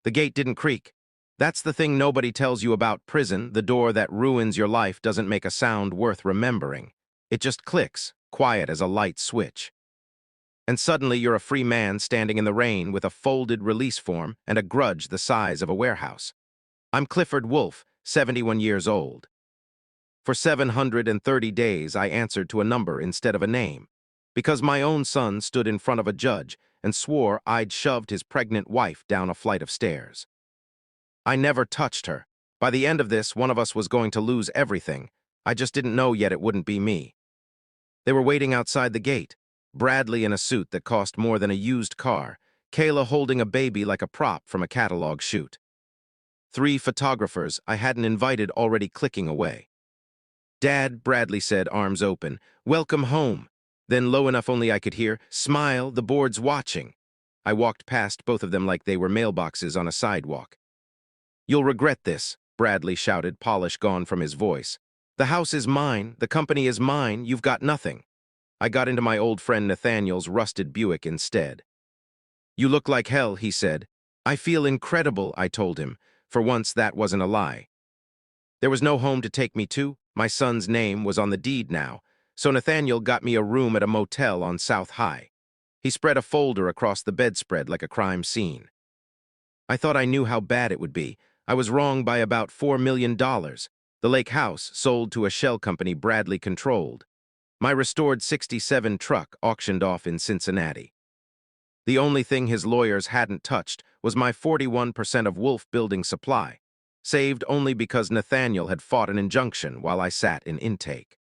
The gate didn't creak. That's the thing nobody tells you about prison. The door that ruins your life doesn't make a sound worth remembering. It just clicks, quiet as a light switch. And suddenly you're a free man standing in the rain with a folded release form and a grudge the size of a warehouse. I'm Clifford Wolfe, 71 years old. For 730 days, I answered to a number instead of a name, because my own son stood in front of a judge and swore I'd shoved his pregnant wife down a flight of stairs. I never touched her. By the end of this, one of us was going to lose everything. I just didn't know yet it wouldn't be me. They were waiting outside the gate, Bradley in a suit that cost more than a used car, Kayla holding a baby like a prop from a catalog shoot. 3 photographers I hadn't invited already clicking away. "Dad," Bradley said, arms open, "welcome home." Then low enough only I could hear, "Smile, the board's watching." I walked past both of them like they were mailboxes on a sidewalk. "You'll regret this," Bradley shouted, polish gone from his voice. "The house is mine, the company is mine, you've got nothing." I got into my old friend Nathaniel's rusted Buick instead. "You look like hell," he said. "I feel incredible," I told him. For once, that wasn't a lie. There was no home to take me to. My son's name was on the deed now, so Nathaniel got me a room at a motel on South High. He spread a folder across the bedspread like a crime scene. I thought I knew how bad it would be. I was wrong by about $4 million. The lake house sold to a shell company Bradley controlled. My restored '67 truck auctioned off in Cincinnati. The only thing his lawyers hadn't touched was my 41% of Wolfe Building supply, saved only because Nathaniel had fought an injunction while I sat in intake.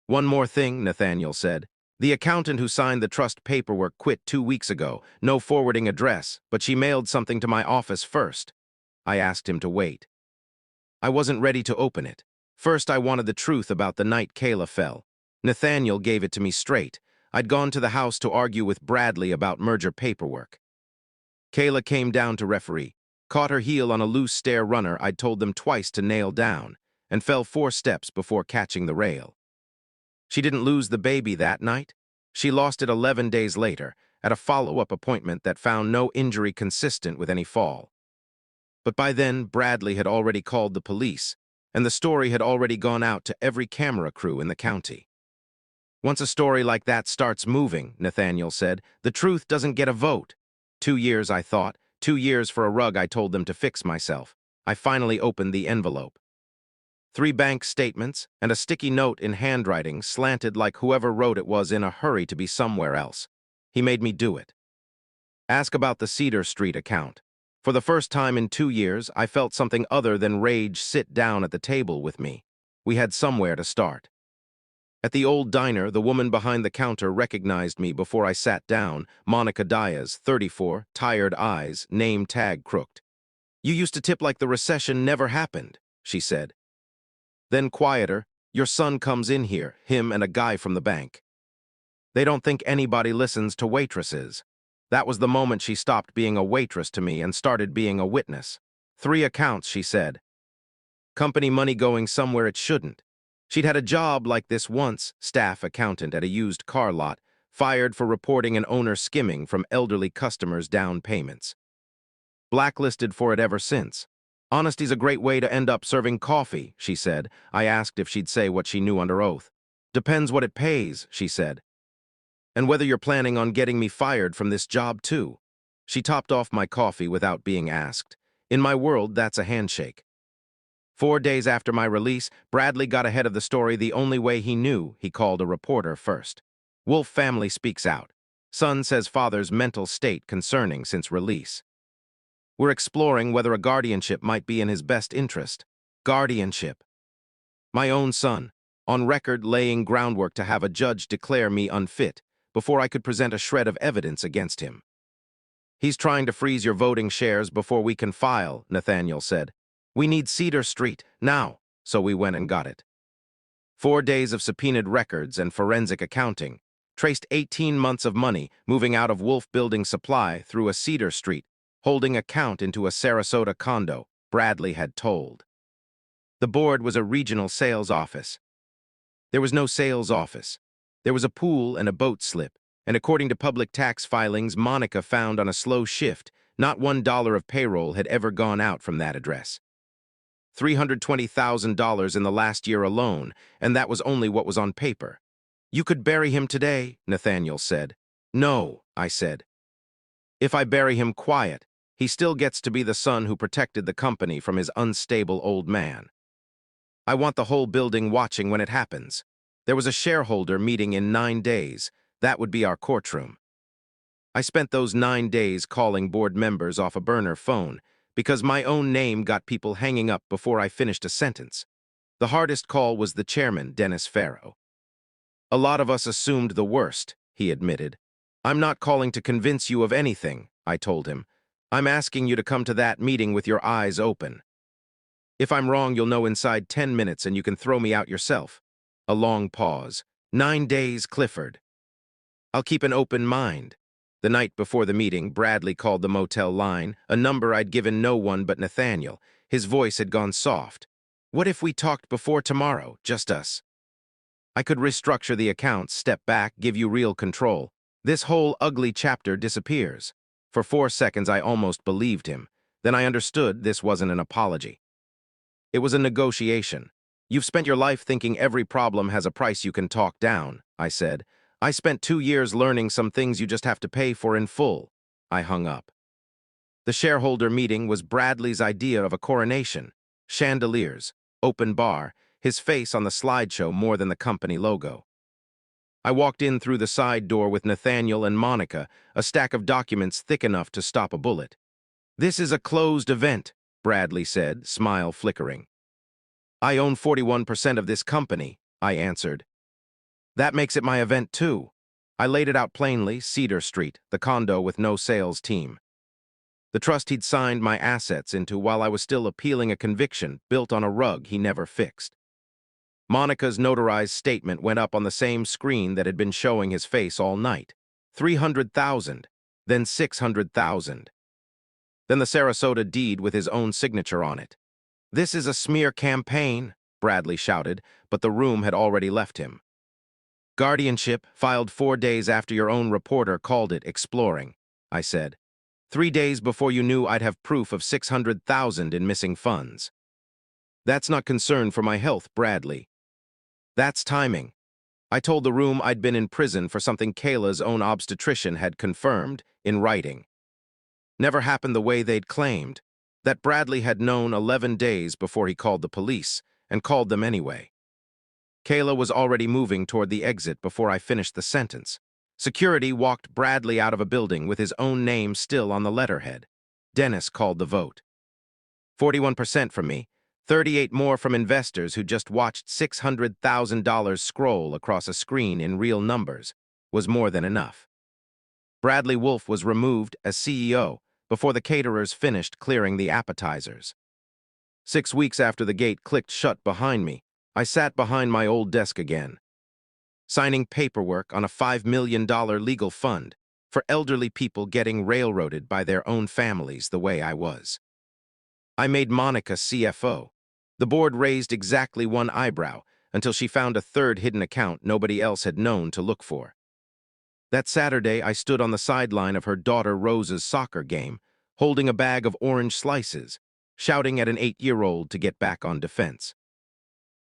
"One more thing," Nathaniel said. "The accountant who signed the trust paperwork quit 2 weeks ago. No forwarding address, but she mailed something to my office first." I asked him to wait. I wasn't ready to open it. First, I wanted the truth about the night Kayla fell. Nathaniel gave it to me straight. I'd gone to the house to argue with Bradley about merger paperwork. Kayla came down to referee, caught her heel on a loose stair runner I'd told them twice to nail down, and fell 4 steps before catching the rail. She didn't lose the baby that night. She lost it 11 days later, at a follow-up appointment that found no injury consistent with any fall. But by then, Bradley had already called the police, and the story had already gone out to every camera crew in the county. "Once a story like that starts moving," Nathaniel said, "the truth doesn't get a vote." 2 years, I thought. 2 years for a rug I told them to fix myself. I finally opened the envelope. 3 bank statements and a sticky note in handwriting slanted like whoever wrote it was in a hurry to be somewhere else. He made me do it. "Ask about the Cedar Street account." For the first time in 2 years, I felt something other than rage sit down at the table with me. We had somewhere to start. At the old diner, the woman behind the counter recognized me before I sat down, Monica Diaz, 34, tired eyes, name tag crooked. "You used to tip like the recession never happened," she said. Then quieter, "Your son comes in here, him and a guy from the bank. They don't think anybody listens to waitresses." That was the moment she stopped being a waitress to me and started being a witness. 3 accounts, she said. Company money going somewhere it shouldn't. She'd had a job like this once, staff accountant at a used car lot, fired for reporting an owner skimming from elderly customers' down payments. Blacklisted for it ever since. "Honesty's a great way to end up serving coffee," she said. I asked if she'd say what she knew under oath. "Depends what it pays," she said. "And whether you're planning on getting me fired from this job, too." She topped off my coffee without being asked. In my world, that's a handshake. 4 days after my release, Bradley got ahead of the story the only way he knew. He called a reporter first. Wolfe family speaks out. Son says father's mental state concerning since release. We're exploring whether a guardianship might be in his best interest. Guardianship. My own son, on record laying groundwork to have a judge declare me unfit before I could present a shred of evidence against him. "He's trying to freeze your voting shares before we can file," Nathaniel said. "We need Cedar Street, now," so we went and got it. 4 days of subpoenaed records and forensic accounting traced 18 months of money moving out of Wolfe Building Supply through a Cedar Street, holding account into a Sarasota condo, Bradley had told. The board was a regional sales office. There was no sales office. There was a pool and a boat slip, and according to public tax filings Monica found on a slow shift, Not $1 of payroll had ever gone out from that address. $320,000 in the last year alone, and that was only what was on paper. You could bury him today, Nathaniel said. No, I said. If I bury him quiet, he still gets to be the son who protected the company from his unstable old man. I want the whole building watching when it happens. There was a shareholder meeting in 9 days. That would be our courtroom. I spent those 9 days calling board members off a burner phone because my own name got people hanging up before I finished a sentence. The hardest call was the chairman, Dennis Farrow. A lot of us assumed the worst, he admitted. I'm not calling to convince you of anything, I told him. I'm asking you to come to that meeting with your eyes open. If I'm wrong, you'll know inside 10 minutes and you can throw me out yourself. A long pause. 9 days, Clifford. I'll keep an open mind. The night before the meeting, Bradley called the motel line, a number I'd given no one but Nathaniel. His voice had gone soft. What if we talked before tomorrow, just us? I could restructure the accounts, step back, give you real control. This whole ugly chapter disappears. For 4 seconds, I almost believed him. Then I understood this wasn't an apology. It was a negotiation. You've spent your life thinking every problem has a price you can talk down, I said. I spent 2 years learning some things you just have to pay for in full. I hung up. The shareholder meeting was Bradley's idea of a coronation. Chandeliers, open bar, his face on the slideshow more than the company logo. I walked in through the side door with Nathaniel and Monica, a stack of documents thick enough to stop a bullet. This is a closed event, Bradley said, smile flickering. I own 41% of this company, I answered. That makes it my event too. I laid it out plainly, Cedar Street, the condo with no sales team. The trust he'd signed my assets into while I was still appealing a conviction built on a rug he never fixed. Monica's notarized statement went up on the same screen that had been showing his face all night. 300,000, then 600,000. Then the Sarasota deed with his own signature on it. This is a smear campaign, Bradley shouted, but the room had already left him. Guardianship, filed 4 days after your own reporter called it exploring, I said. 3 days before you knew I'd have proof of 600,000 in missing funds. That's not concern for my health, Bradley. That's timing. I told the room I'd been in prison for something Kayla's own obstetrician had confirmed, in writing. Never happened the way they'd claimed, that Bradley had known 11 days before he called the police, and called them anyway. Kayla was already moving toward the exit before I finished the sentence. Security walked Bradley out of a building with his own name still on the letterhead. Dennis called the vote. 41% from me, 38 more from investors who just watched $600,000 scroll across a screen in real numbers, was more than enough. Bradley Wolf was removed as CEO before the caterers finished clearing the appetizers. 6 weeks after the gate clicked shut behind me, I sat behind my old desk again, signing paperwork on a $5 million legal fund for elderly people getting railroaded by their own families the way I was. I made Monica CFO. The board raised exactly one eyebrow until she found a third hidden account nobody else had known to look for. That Saturday, I stood on the sideline of her daughter Rose's soccer game, holding a bag of orange slices, shouting at an 8-year-old to get back on defense.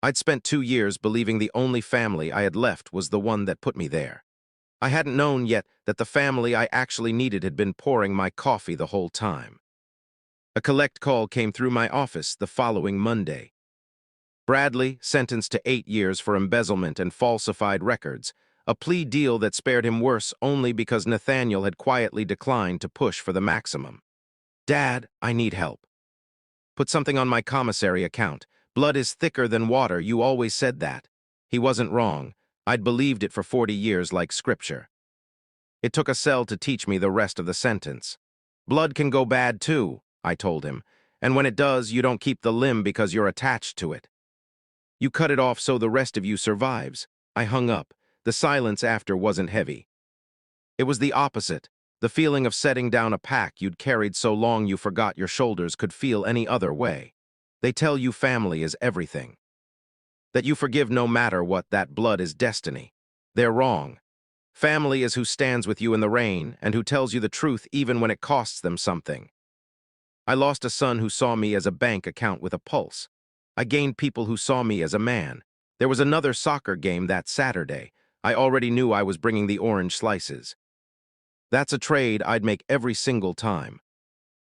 I'd spent 2 years believing the only family I had left was the one that put me there. I hadn't known yet that the family I actually needed had been pouring my coffee the whole time. A collect call came through my office the following Monday. Bradley, sentenced to 8 years for embezzlement and falsified records, a plea deal that spared him worse only because Nathaniel had quietly declined to push for the maximum. Dad, I need help. Put something on my commissary account. Blood is thicker than water, you always said that. He wasn't wrong. I'd believed it for 40 years like scripture. It took a cell to teach me the rest of the sentence. Blood can go bad too, I told him, and when it does, you don't keep the limb because you're attached to it. You cut it off so the rest of you survives. I hung up. The silence after wasn't heavy. It was the opposite, the feeling of setting down a pack you'd carried so long you forgot your shoulders could feel any other way. They tell you family is everything. That you forgive no matter what, that blood is destiny. They're wrong. Family is who stands with you in the rain and who tells you the truth even when it costs them something. I lost a son who saw me as a bank account with a pulse. I gained people who saw me as a man. There was another soccer game that Saturday. I already knew I was bringing the orange slices. That's a trade I'd make every single time.